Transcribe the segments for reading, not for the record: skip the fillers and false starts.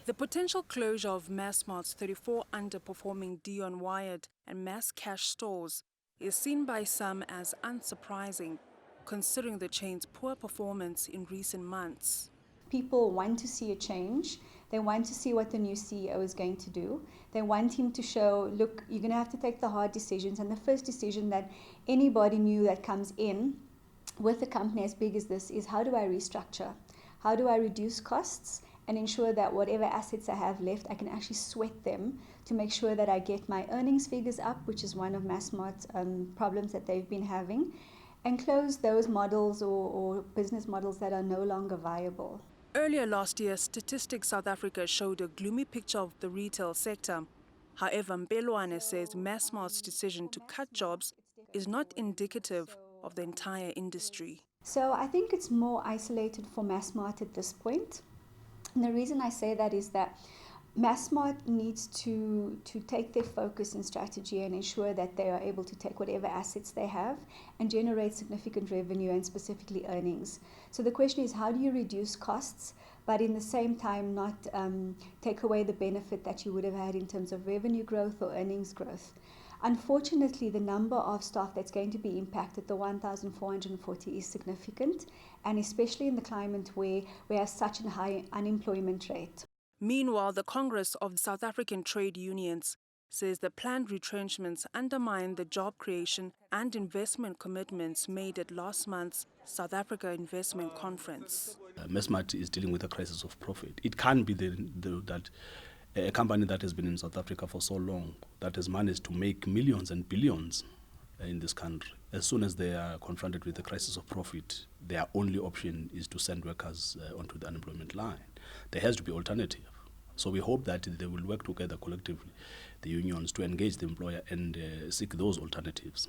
The potential closure of Massmart's 34 underperforming Dion Wired and Masscash stores is seen by some as unsurprising, considering the chain's poor performance in recent months. People want to see a change. They want to see what the new CEO is going to do. They want him to show, look, you're going to have to take the hard decisions. And the first decision that anybody new that comes in with a company as big as this is, how do I restructure? How do I reduce costs and ensure that whatever assets I have left, I can actually sweat them to make sure that I get my earnings figures up, which is one of Massmart's problems that they've been having, and close those models or business models that are no longer viable. Earlier last year, Statistics South Africa showed a gloomy picture of the retail sector. However, Mpelwane says Massmart's decision to cut jobs is not indicative of the entire industry. So I think it's more isolated for Massmart at this point. And the reason I say that is that Massmart needs to take their focus and strategy and ensure that they are able to take whatever assets they have and generate significant revenue and specifically earnings. So the question is, how do you reduce costs, but in the same time not take away the benefit that you would have had in terms of revenue growth or earnings growth? Unfortunately, the number of staff that's going to be impacted, the 1,440, is significant, and especially in the climate where we have such a high unemployment rate. Meanwhile, the Congress of South African Trade Unions says the planned retrenchments undermine the job creation and investment commitments made at last month's South Africa Investment Conference. Massmart is dealing with a crisis of profit. It can't be that a company that has been in South Africa for so long, that has managed to make millions and billions in this country, as soon as they are confronted with the crisis of profit, their only option is to send workers onto the unemployment line. There has to be alternative. So we hope that they will work together collectively, the unions, to engage the employer and seek those alternatives.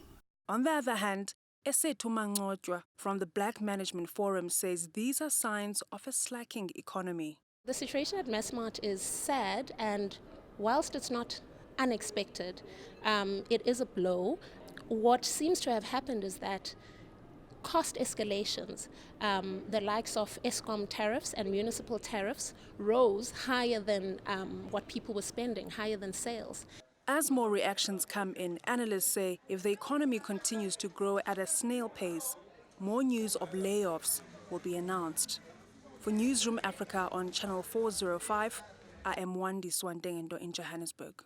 On the other hand, Esethu Mangcwatshwa from the Black Management Forum says these are signs of a slacking economy. The situation at Massmart is sad, and whilst it's not unexpected, it is a blow. What seems to have happened is that cost escalations, the likes of Eskom tariffs and municipal tariffs, rose higher than what people were spending, higher than sales. As more reactions come in, analysts say if the economy continues to grow at a snail pace, more news of layoffs will be announced. For Newsroom Africa on Channel 405, I am Wandiswa Ntengento in Johannesburg.